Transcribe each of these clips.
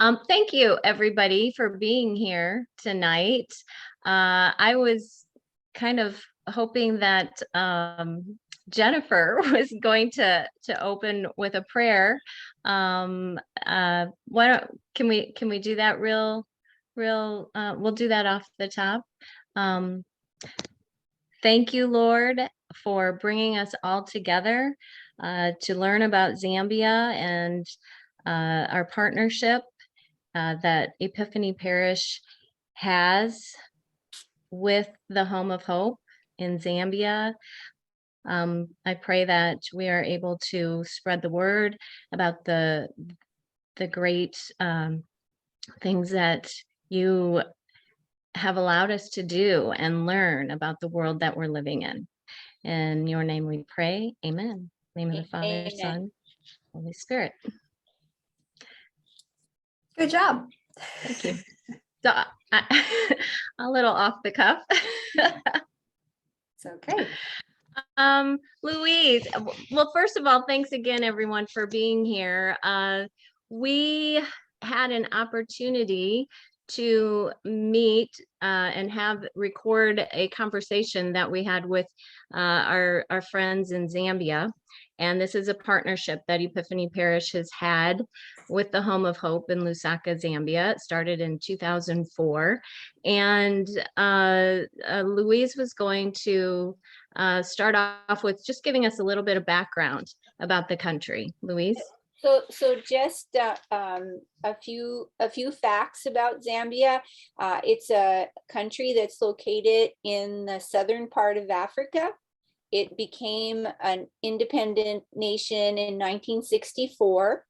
Thank you, everybody, for being here tonight. I was kind of hoping that Jennifer was going to open with a prayer. Why don't can we do that real? We'll do that off the top. Um, Thank you, Lord, for bringing us all together to learn about Zambia and our partnership that Epiphany Parish has with the Home of Hope in Zambia. I pray that we are able to spread the word about the great things that you have allowed us to do and learn about the world that we're living in. In your name we pray. Amen. In the name of the Father, Amen. Son, Holy Spirit. Good job. Thank you. So, a little off the cuff. It's okay. Louise, well, first of all, thanks again, everyone, for being here. We had an opportunity to meet and record a conversation that we had with our friends in Zambia. And this is a partnership that Epiphany Parish has had with the Home of Hope in Lusaka, Zambia. It started in 2004. And Louise was going to start off with just giving us a little bit of background about the country. Louise? So just a few facts about Zambia. It's a country that's located in the southern part of Africa. It became an independent nation in 1964.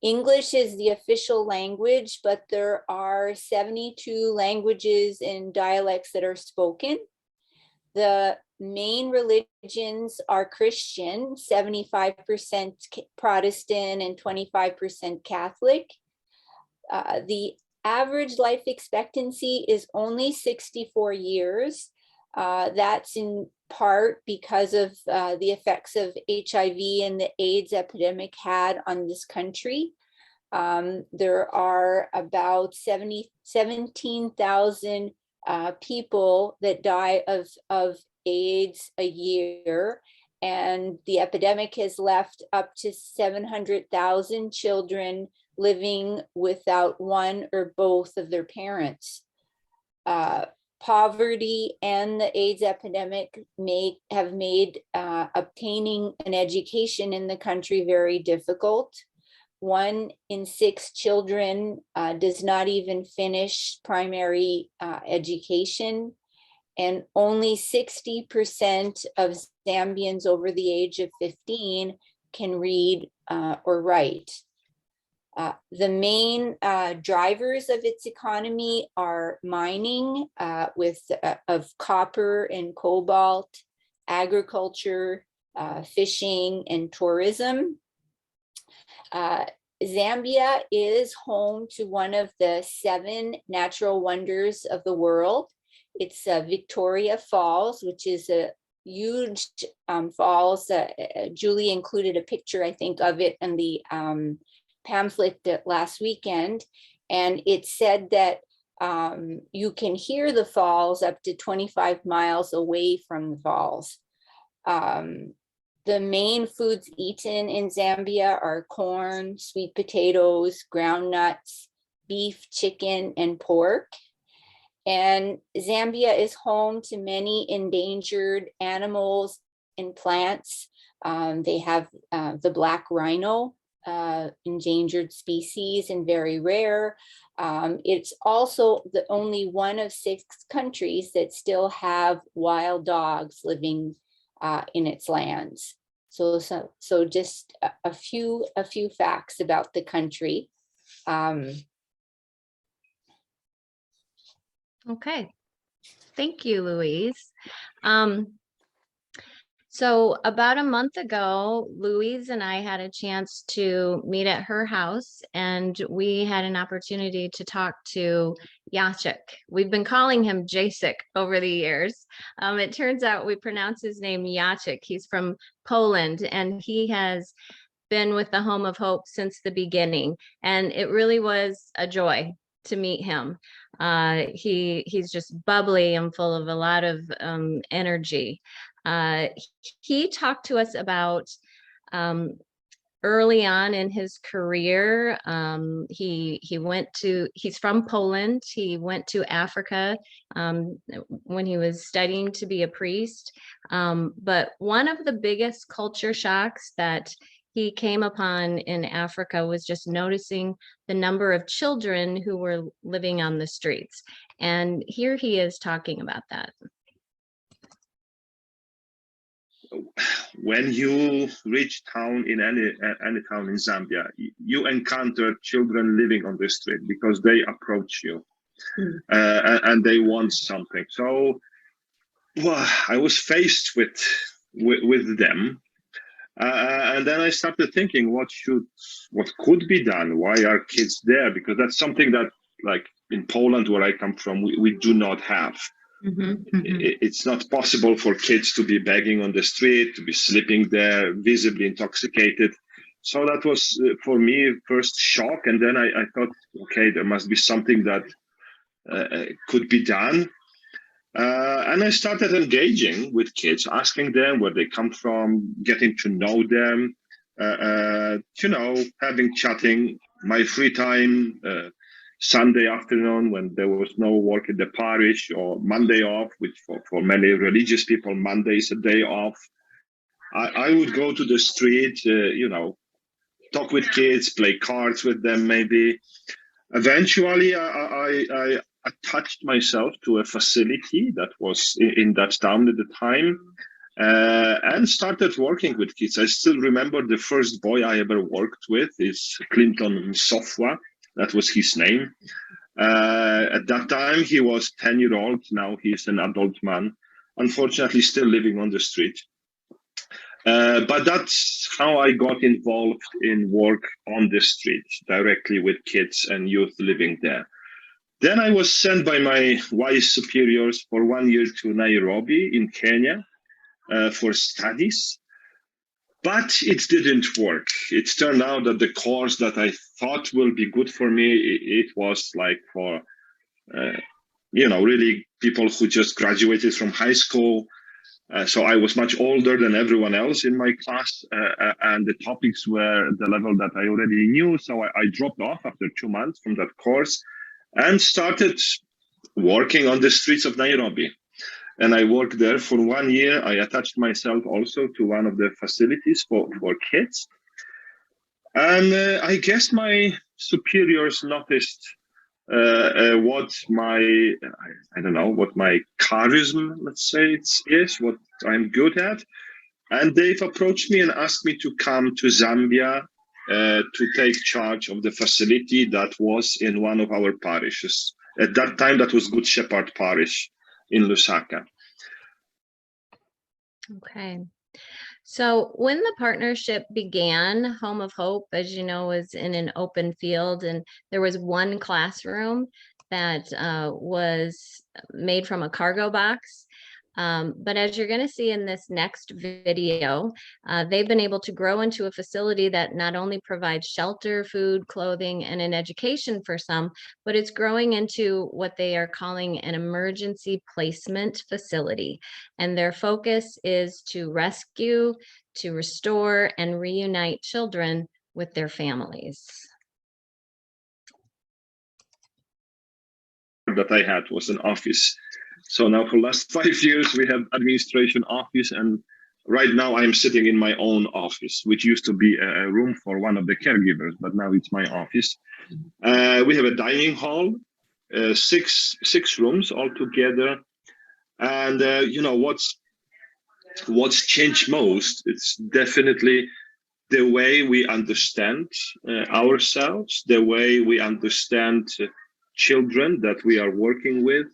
English is the official language, but there are 72 languages and dialects that are spoken. The main religions are Christian, 75% Protestant and 25% Catholic. The average life expectancy is only 64 years. That's in part because of the effects of HIV and the AIDS epidemic had on this country. There are about 17,000 people that die of AIDS a year, and the epidemic has left up to 700,000 children living without one or both of their parents. Poverty and the AIDS epidemic have made obtaining an education in the country very difficult. 1 in 6 children does not even finish primary education, and only 60% of Zambians over the age of 15 can read or write. The main drivers of its economy are mining of copper and cobalt, agriculture, fishing, and tourism. Zambia is home to one of the 7 natural wonders of the world. It's Victoria Falls, which is a huge falls. Julie included a picture, I think, of it in the pamphlet last weekend. And it said that you can hear the falls up to 25 miles away from the falls. The main foods eaten in Zambia are corn, sweet potatoes, ground nuts, beef, chicken, and pork. And Zambia is home to many endangered animals and plants. They have the black rhino, endangered species and very rare. It's also the only one of 6 countries that still have wild dogs living in its lands. So just a few facts about the country. Okay, thank you, Louise. So about a month ago, Louise and I had a chance to meet at her house, and we had an opportunity to talk to Jacek. We've been calling him Jacek over the years. It turns out we pronounce his name Jacek. He's from Poland, and he has been with the Home of Hope since the beginning, and it really was a joy to meet him. He's just bubbly and full of a lot of energy. He talked to us about early on in his career. He's from Poland. He went to Africa when he was studying to be a priest. But one of the biggest culture shocks that he came upon in Africa was just noticing the number of children who were living on the streets. And here he is talking about that. When you reach town in any town in Zambia, you encounter children living on the street because they approach you and they want something. So, well, I was faced with them, and then I started thinking, what could be done? Why are kids there? Because that's something that, like in Poland, where I come from, we do not have. It's not possible for kids to be begging on the street, to be sleeping there, visibly intoxicated. So that was for me first shock, and then I thought, okay, there must be something that could be done. And I started engaging with kids, asking them where they come from, getting to know them, having chatting. My free time, Sunday afternoon when there was no work in the parish, or Monday off, which for many religious people, Monday is a day off. I would go to the street, talk with kids, play cards with them maybe. Eventually, I attached myself to a facility that was in that town at the time, and started working with kids. I still remember the first boy I ever worked with is Clinton Sofwa. That was his name. At that time, he was 10-year-old. Now he's an adult man, unfortunately still living on the street. But that's how I got involved in work on the street, directly with kids and youth living there. Then I was sent by my wise superiors for 1 year to Nairobi in Kenya for studies. But it didn't work. It turned out that the course that I thought will be good for me, it was like for, really people who just graduated from high school. So I was much older than everyone else in my class, and the topics were the level that I already knew. So I dropped off after 2 months from that course and started working on the streets of Nairobi. And I worked there for 1 year. I attached myself also to one of the facilities for kids. And I guess my superiors noticed what my charisma, let's say, is, what I'm good at. And they've approached me and asked me to come to Zambia to take charge of the facility that was in one of our parishes. At that time, that was Good Shepherd Parish in Lusaka. Okay. So when the partnership began, Home of Hope, as you know, was in an open field, and there was one classroom that was made from a cargo box. But as you're going to see in this next video, they've been able to grow into a facility that not only provides shelter, food, clothing, and an education for some, but it's growing into what they are calling an emergency placement facility. And their focus is to rescue, to restore, and reunite children with their families. That I had was an office. So now for the last 5 years, we have administration office, and right now I'm sitting in my own office, which used to be a room for one of the caregivers, but now it's my office. We have a dining hall, six rooms altogether. And what's changed most, it's definitely the way we understand ourselves, the way we understand children that we are working with,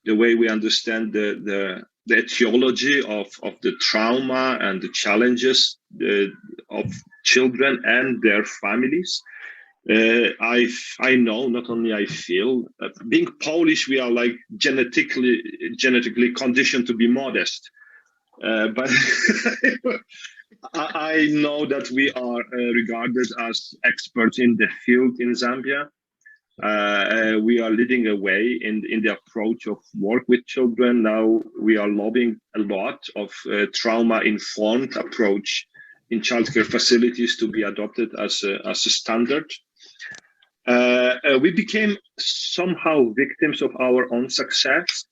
the way we understand the etiology of the trauma and the challenges of children and their families. I know, not only I feel, being Polish, we are like genetically conditioned to be modest. But I know that we are regarded as experts in the field in Zambia. We are leading a way in the approach of work with children. Now we are lobbying a lot of trauma-informed approach in childcare facilities to be adopted as a standard. We became somehow victims of our own success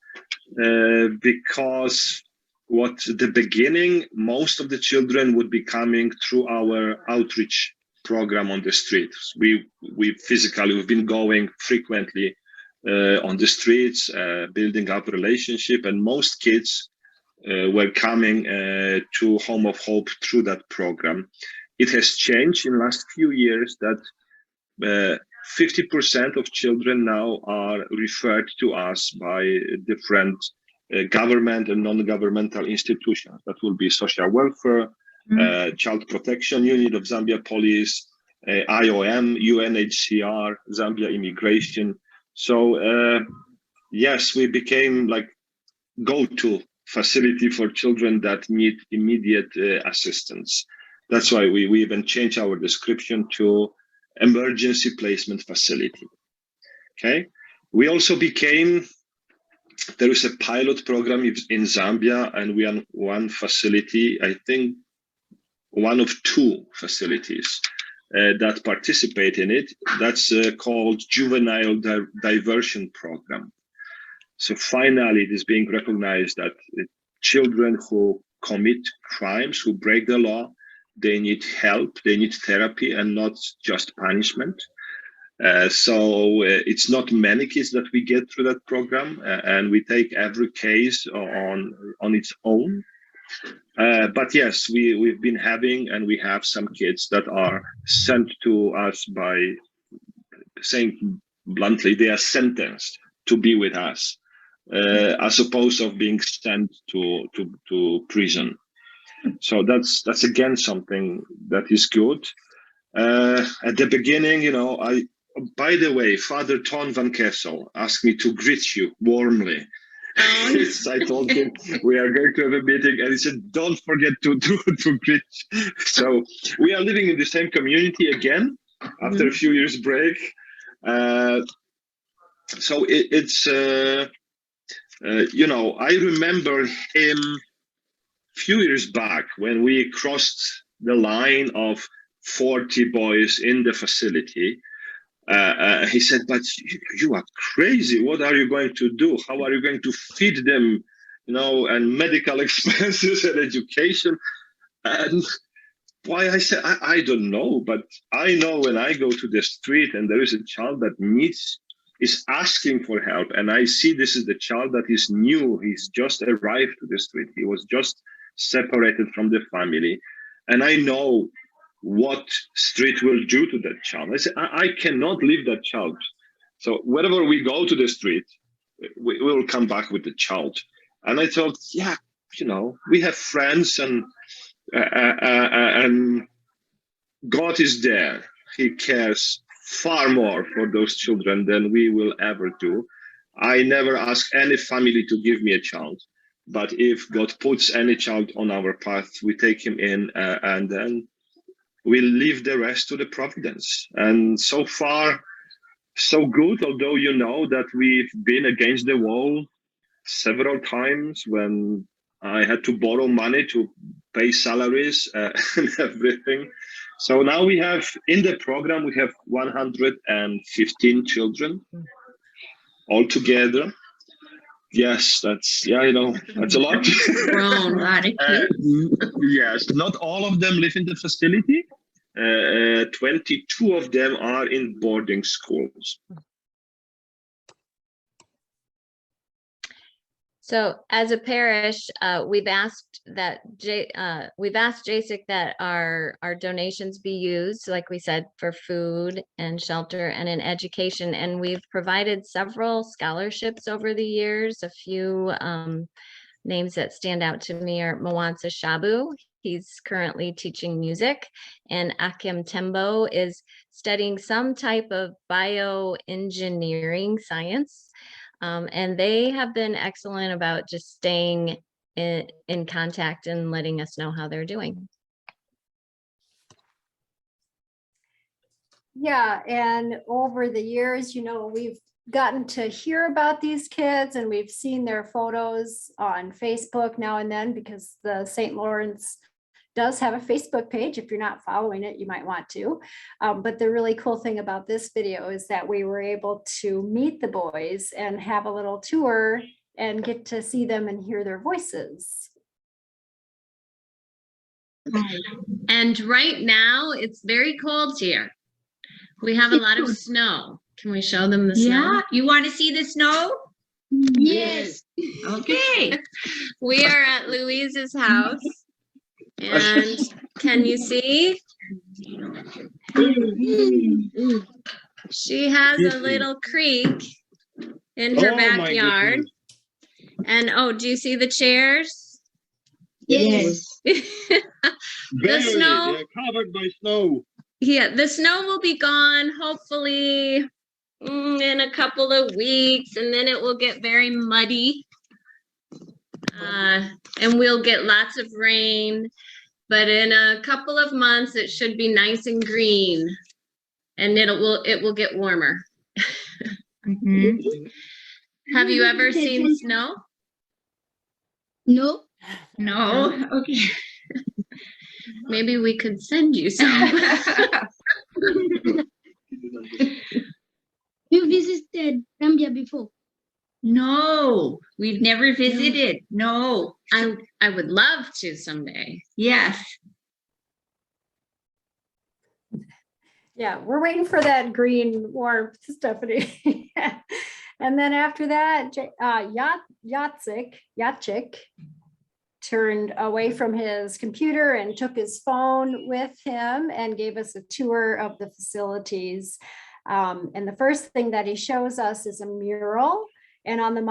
because what the beginning, most of the children would be coming through our outreach program on the streets. We've been going frequently on the streets, building up relationship, and most kids were coming to Home of Hope through that program. It has changed in the last few years that 50% of children now are referred to us by different government and non-governmental institutions. That will be social welfare, Child Protection Unit of Zambia Police, IOM, UNHCR, Zambia Immigration. So yes, we became like go-to facility for children that need immediate assistance. That's why we even changed our description to emergency placement facility. Okay. We also became, there is a pilot program in Zambia, and we are one facility, I think one of two facilities that participate in it. That's called Juvenile Diversion Program. So finally, it is being recognized that children who commit crimes, who break the law, they need help, they need therapy, and not just punishment. So it's not many kids that we get through that program, and we take every case on its own. But yes, we've been having, and we have some kids that are sent to us by saying bluntly, they are sentenced to be with us, as opposed to being sent to prison. So that's again something that is good. At the beginning, you know, by the way, Father Ton van Kessel asked me to greet you warmly. I told him we are going to have a meeting, and he said, "Don't forget to greet." So we are living in the same community again after a few years break. So it's you know, I remember him few years back when we crossed the line of 40 boys in the facility. He said, "But you are crazy. What are you going to do? How are you going to feed them, you know, and medical expenses and education?" And why, I said, I don't know, but I know when I go to the street and there is a child that is asking for help, and I see this is the child that is new, he's just arrived to the street, he was just separated from the family, and I know what street will do to that child. I said, I cannot leave that child. So wherever we go to the street, we will come back with the child. And I thought, yeah, you know, we have friends, and God is there. He cares far more for those children than we will ever do. I never ask any family to give me a child, but if God puts any child on our path, we take him in, and then we leave the rest to the providence. And so far, so good, although you know that we've been against the wall several times when I had to borrow money to pay salaries and everything. So now we have, in the program, we have 115 children altogether. Yes, that's, yeah, you know, that's a lot. Grown, a lot of kids. Yes, not all of them live in the facility. 22 of them are in boarding schools. So as a parish, we've asked Jacek that our donations be used, like we said, for food and shelter and in education. And we've provided several scholarships over the years. A few names that stand out to me are Mwansa Shabu. He's currently teaching music, and Akim Tembo is studying some type of bioengineering science. And they have been excellent about just staying in contact and letting us know how they're doing. Yeah, and over the years, you know, we've gotten to hear about these kids and we've seen their photos on Facebook now and then, because the St. Lawrence does have a Facebook page. If you're not following it, you might want to. But the really cool thing about this video is that we were able to meet the boys and have a little tour and get to see them and hear their voices. And right now it's very cold here. We have a lot of snow. Can we show them the snow? Yeah, you want to see the snow? Yes. Okay. We are at Louise's house. And can you see? She has a little creek in her Oh, my backyard. goodness. And oh, do you see the chairs? Yes. Barely, snow- they're covered by snow. Yeah, the snow will be gone hopefully in a couple of weeks, and then it will get very muddy. And we'll get lots of rain, but in a couple of months it should be nice and green, and it will get warmer. Mhm. Have you ever seen snow? No. No. Okay. Maybe we could send you some. You visited Zambia before? No, we've never visited. No. I would love to someday. Yes. Yeah, we're waiting for that green warmth, Stephanie. And then after that, Jacek turned away from his computer and took his phone with him and gave us a tour of the facilities. And the first thing that he shows us is a mural. And on the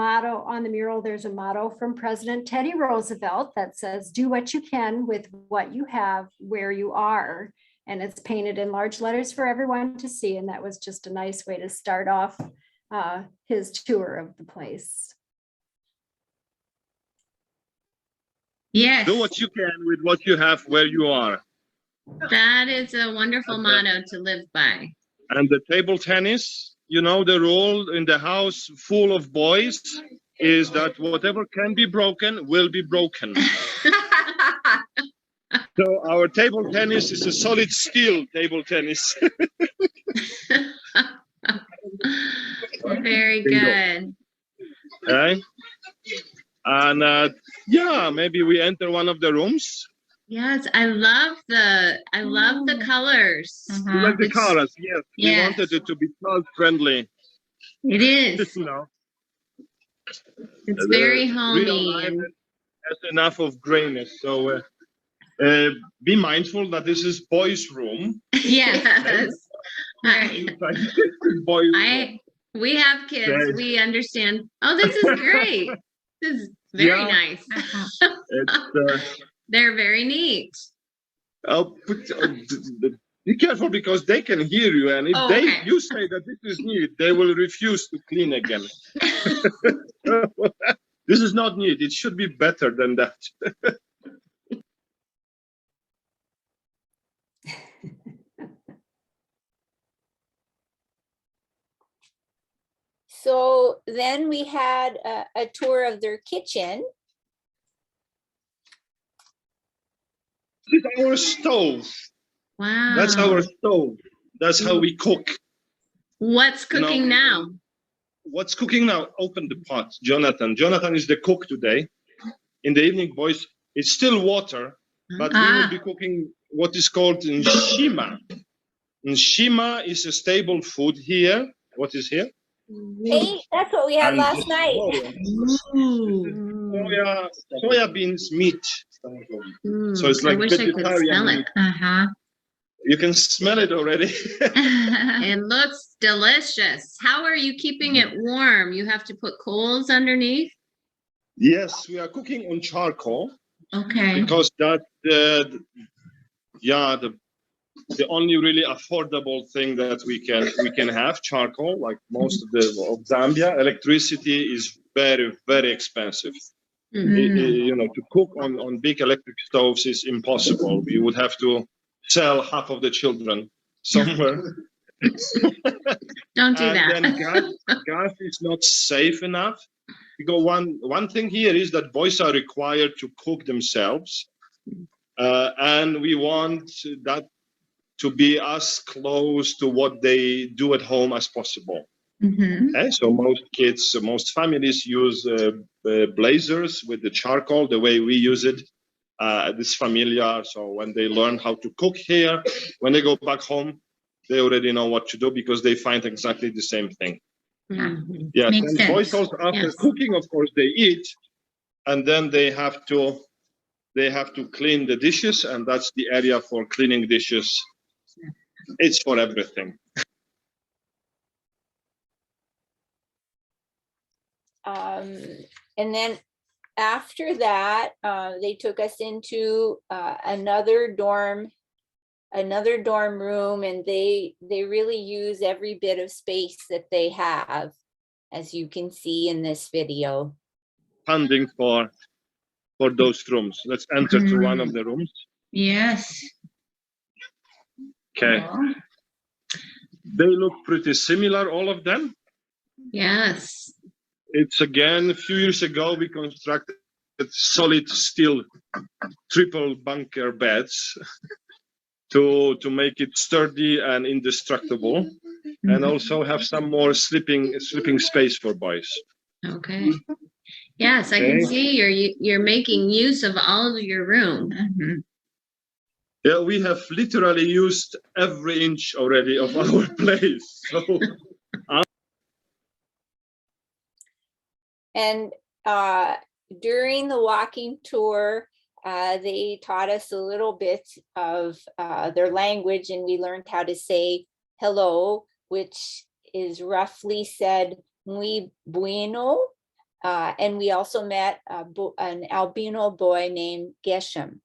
mural, there's a motto from President Teddy Roosevelt that says, "Do what you can with what you have where you are." And it's painted in large letters for everyone to see. And that was just a nice way to start off his tour of the place. Yes. Do what you can with what you have where you are. That is a wonderful motto to live by. And the table tennis, you know, the rule in the house full of boys is that whatever can be broken will be broken. So our table tennis is a solid steel table tennis. Very good. Okay? And yeah, maybe we enter one of the rooms. Yes, I love the colors. You like the It's- colors? Yes. We Yes. wanted it to be child friendly. It is. You know, It's the very real homey. island has enough of grayness. So be mindful that this is boys' room. Yes. Boys' room. We have kids. Right. We understand. Oh, this is great. This is very Yeah. nice. It's, They're very neat. be careful because they can hear you, and if Oh, okay. you say that this is neat, they will refuse to clean again. This is not neat. It should be better than that. So then we had a tour of their kitchen. This is our stove. Wow. That's our stove. That's how we cook. What's cooking now? What's cooking now? Open the pot, Jonathan. Jonathan is the cook today. In the evening, boys, it's still water, but we will be cooking what is called nshima. Nshima is a staple food here. What is here? Hey, that's what we had And last night. Soya beans meat. So it's like I wish I could vegetarian smell it. meat. Uh-huh. You can smell it already. It looks delicious. How are you keeping it warm? You have to put coals underneath? Yes, we are cooking on charcoal Okay. because that, the only really affordable thing that we can have, charcoal. Like most of Zambia, electricity is very, very expensive. You know, to cook on big electric stoves is impossible. You would have to sell half of the children somewhere Don't do And that. then gas is not safe enough. Because one thing here is that boys are required to cook themselves. And we want that to be as close to what they do at home as possible. Okay? So most kids, most families use blazers with the charcoal, the way we use it. It's familiar. So when they learn how to cook here, when they go back home, they already know what to do because they find exactly the same thing. Mhm. Yes, Makes and boys sense. also after Yes. cooking, of course, they eat, and then they have to clean the dishes, and that's the area for cleaning dishes. It's for everything. And then after that, they took us into another dorm room, and they really use every bit of space that they have, as you can see in this video. Funding for those rooms. Let's enter to one of the rooms. Yes. Okay. Oh, They look pretty similar, all of them. yes. It's again, a few years ago, we constructed solid steel triple bunker beds to make it sturdy and indestructible, and also have some more sleeping space for boys. Okay. Yes, I can Okay. see you're making use of all of your room. Yeah, we have literally used every inch already of our place. So And during the walking tour, they taught us a little bit of their language, and we learned how to say hello, which is roughly said muy bueno. And we also met an albino boy named Geshem.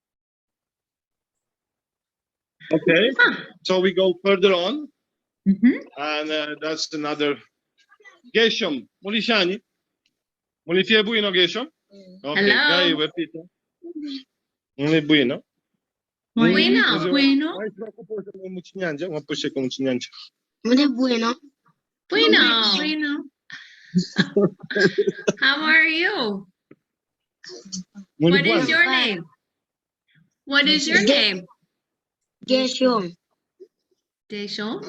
okay, so we go further on, Mhm. and that's another Geshem. Mulishani. Mulifie buino Geshem. Okay, Hello. gai wepita. Muli buino. Bueno. Bueno. Muy bueno. Bueno. Bueno. How are you? What is your name? What is your name? Geshem. Deshaun.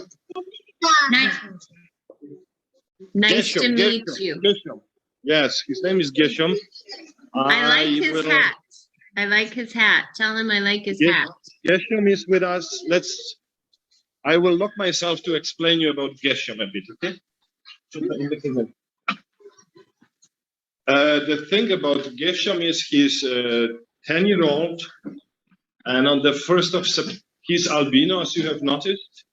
Nice to meet you. Geshem. Yes, his name is Geshem. I like his hat. I like his hat. Tell him I like his hat. Geshem is with us. I will lock myself to explain you about Geshem a bit, okay? The thing about Geshem is he's 10-year-old, and on the 1st of September, he's albino, as you have noticed.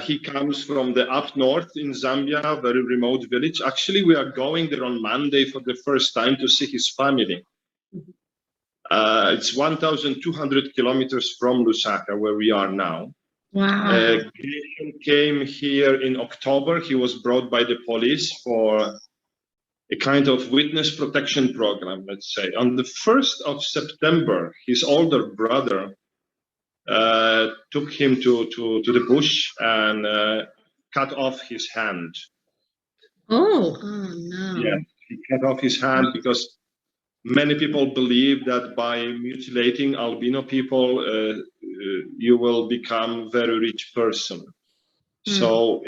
He comes from the up north in Zambia, a very remote village. Actually, we are going there on Monday for the first time to see his family. It's 1,200 kilometers from Lusaka, where we are now. Wow. Geshem came here in October. He was brought by the police for a kind of witness protection program, let's say. On the 1st of September, his older brother took him to the bush and cut off his hand. Oh no. Yeah, he cut off his hand because many people believe that by mutilating albino people, you will become a very rich person. So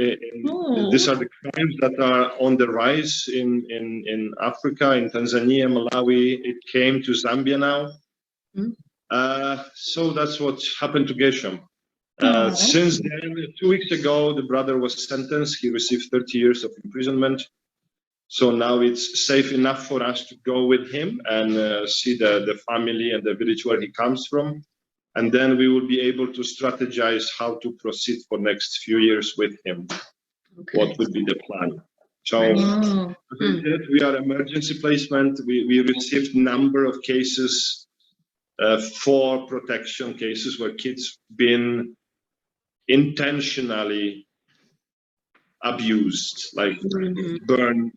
these are the crimes that are on the rise in Africa, in Tanzania, Malawi. It came to Zambia now. So that's what happened to Geshem. Since then, 2 weeks ago, the brother was sentenced. He received 30 years of imprisonment. So now it's safe enough for us to go with him and see the family and the village where he comes from. And then we will be able to strategize how to proceed for next few years with him. Okay. What would be the plan? So Oh. as I said, we are emergency placement. We received number of cases for protection cases where kids been intentionally abused, like burned,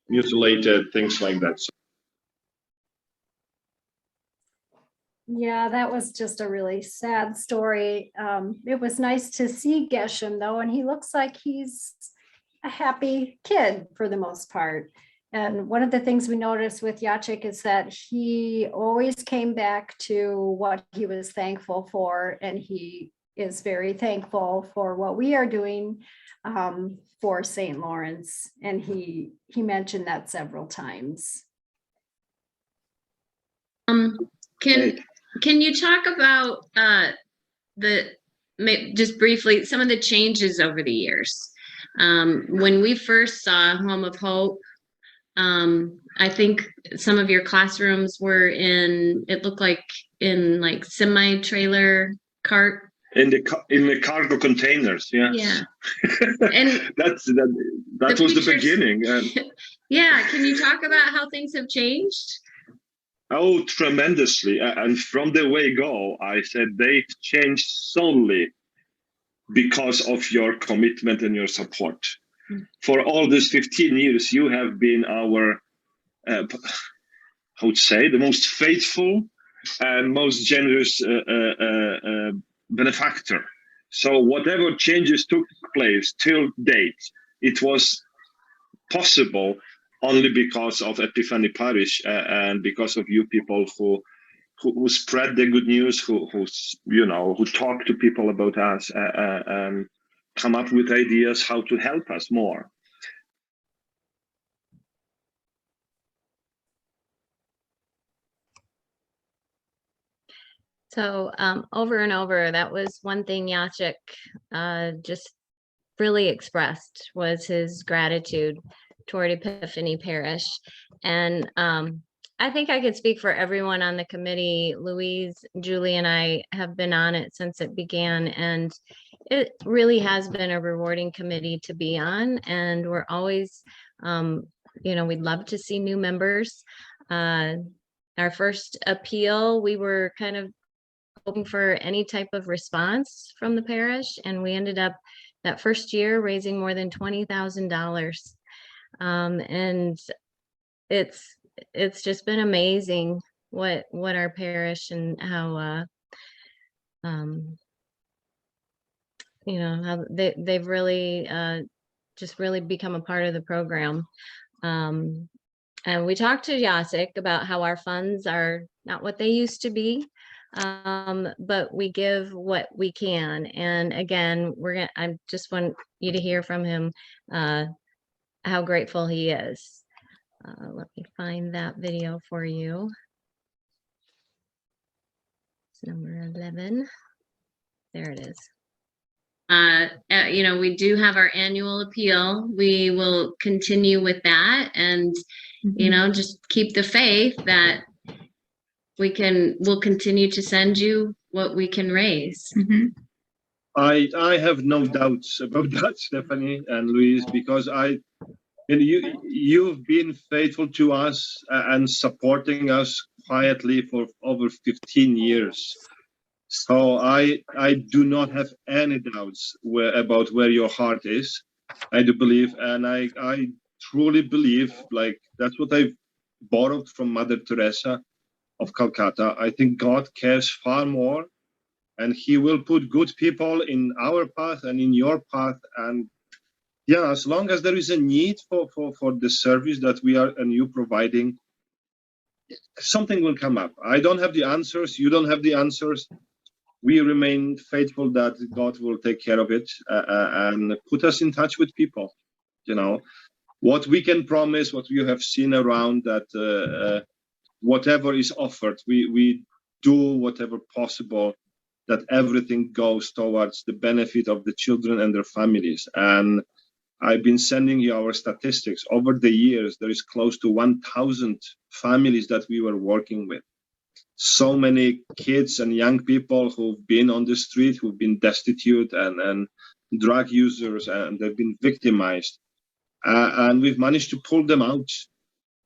mutilated, things like that. So Yeah, that was just a really sad story. It was nice to see Geshem though, and he looks like he's a happy kid for the most part. And one of the things we noticed with Jacek is that he always came back to what he was thankful for, and he is very thankful for what we are doing for St. Lawrence. And he mentioned that several times. Can you talk about just briefly some of the changes over the years? When we first saw Home of Hope, I think some of your classrooms were it looked like in like semi-trailer cart. In the cargo containers, yes. Yeah. And that was the beginning. Yeah, can you talk about how things have changed? Oh, tremendously. And from the way go, I said they've changed solely because of your commitment and your support. For all these 15 years, you have been our, I would say, the most faithful and most generous benefactor. So whatever changes took place till date, it was possible only because of Epiphany Parish and because of you people who spread the good news, who talk to people about us and come up with ideas how to help us more. So over and over, that was one thing Jacek just really expressed, was his gratitude toward Epiphany Parish. And I think I could speak for everyone on the committee. Louise, Julie, and I have been on it since it began, and it really has been a rewarding committee to be on. And we're always, we'd love to see new members. Our first appeal, we were kind of hoping for any type of response from the parish, and we ended up that first year raising more than $20,000. And it's just been amazing what our parish and how how they've really just really become a part of the program. And we talked to Jacek about how our funds are not what they used to be, but we give what we can. And again, I just want you to hear from him how grateful he is. Let me find that video for you. It's number 11. There it is. We do have our annual appeal. We will continue with that, and just keep the faith that we'll continue to send you what we can raise. I have no doubts about that, Stephanie and Louise, because you've been faithful to us and supporting us quietly for over 15 years. So I do not have any doubts about where your heart is. I do believe, and I truly believe, like, that's what I've borrowed from Mother Teresa of Calcutta. I think God cares far more, and he will put good people in our path and in your path. And yeah, as long as there is a need for the service that we are and you providing, something will come up. I don't have the answers. You don't have the answers. We remain faithful that God will take care of it and put us in touch with people. What we can promise, what you have seen around, that whatever is offered, we do whatever possible, that everything goes towards the benefit of the children and their families. And I've been sending you our statistics. Over the years, there is close to 1,000 families that we were working with. So many kids and young people who've been on the street, who've been destitute and drug users, and they've been victimized. And we've managed to pull them out.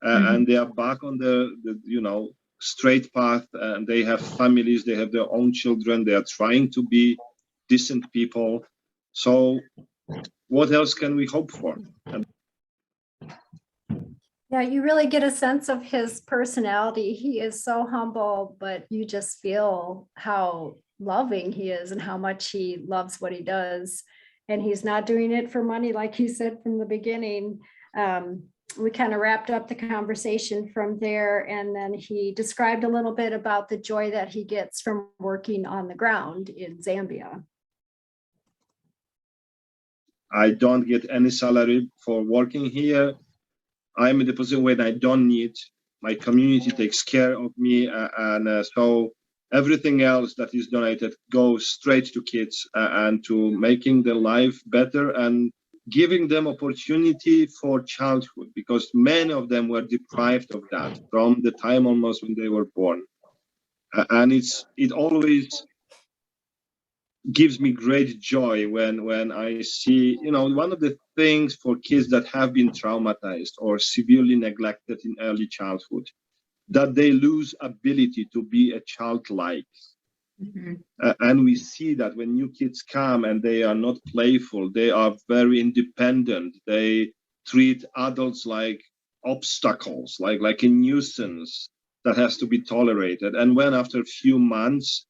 And they are back on the straight path, and they have families, they have their own children, they are trying to be decent people. So what else can we hope for? Yeah, you really get a sense of his personality. He is so humble, but you just feel how loving he is and how much he loves what he does. And he's not doing it for money, like you said from the beginning. We kind of wrapped up the conversation from there, and then he described a little bit about the joy that he gets from working on the ground in Zambia. I don't get any salary for working here. I'm in the position where I don't need. My community takes care of me, and so everything else that is donated goes straight to kids and to making their life better and giving them opportunity for childhood, because many of them were deprived of that from the time almost when they were born. And it always gives me great joy when I see, one of the things for kids that have been traumatized or severely neglected in early childhood, that they lose ability to be a childlike. And we see that when new kids come and they are not playful, they are very independent. They treat adults like obstacles, like a nuisance that has to be tolerated. And when after a few months,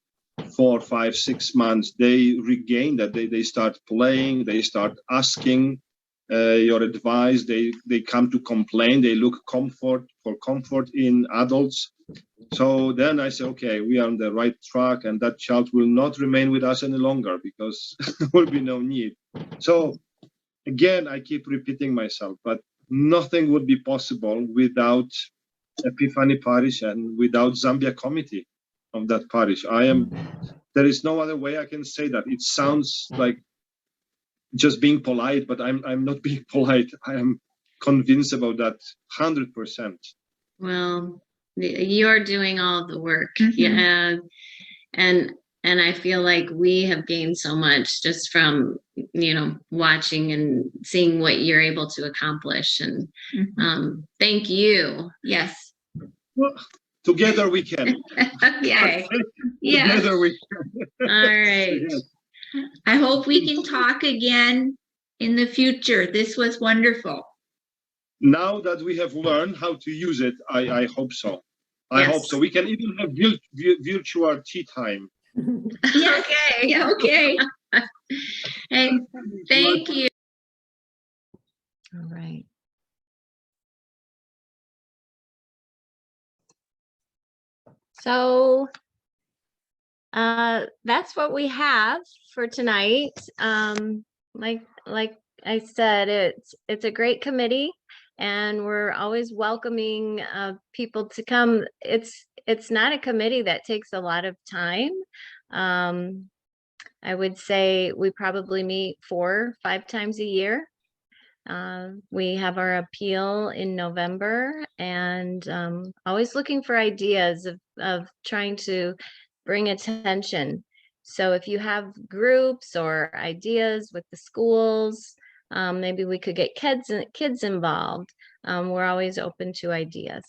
4, 5, 6 months, they regain that, they start playing, they start asking your advice, they come to complain, they look for comfort in adults. So then I say, okay, we are on the right track, and that child will not remain with us any longer because there will be no need. So again, I keep repeating myself, but nothing would be possible without Epiphany Parish and without Zambia committee of that parish. There is no other way I can say that. It sounds like just being polite, but I'm not being polite. I am convinced about that 100%. Well, you're doing all the work. Yeah. And I feel like we have gained so much just from, watching and seeing what you're able to accomplish. And thank you. Yes. Well, together we can. Okay. Yeah. Together we can. All right. Yes. I hope we can talk again in the future. This was wonderful. Now that we have learned how to use it, I hope so. I hope so. We can even have virtual tea time. Okay. Okay. And thank you. All right. So that's what we have for tonight. Like I said, it's a great committee, and we're always welcoming people to come. It's not a committee that takes a lot of time. I would say we probably meet 4 or 5 times a year. We have our appeal in November, and always looking for ideas of trying to bring attention. So if you have groups or ideas with the schools, maybe we could get kids involved. We're always open to ideas.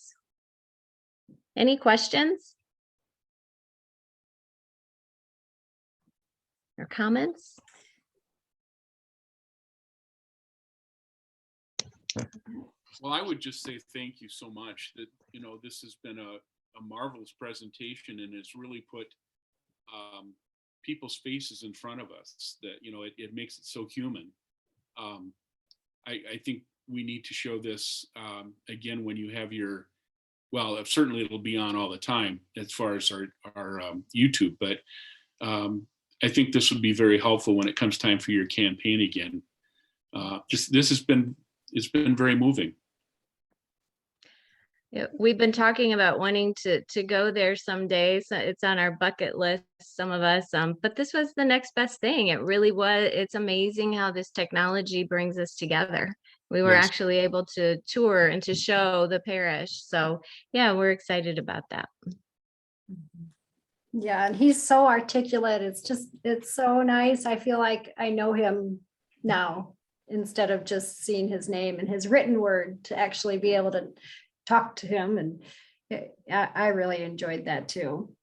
Any questions or comments? Well, I would just say thank you so much. That this has been a marvelous presentation, and it's really put people's faces in front of us. That it makes it so human. I think we need to show this again when you have your. Well, certainly it'll be on all the time as far as our YouTube, but I think this would be very helpful when it comes time for your campaign again. It's been very moving. Yeah, we've been talking about wanting to go there someday. So it's on our bucket list, some of us, but this was the next best thing. It really was. It's amazing how this technology brings us together. We were Yes. actually able to tour and to show the parish. So yeah, we're excited about that. Yeah, and he's so articulate. It's so nice. I feel like I know him now instead of just seeing his name and his written word, to actually be able to talk to him. And I really enjoyed that too.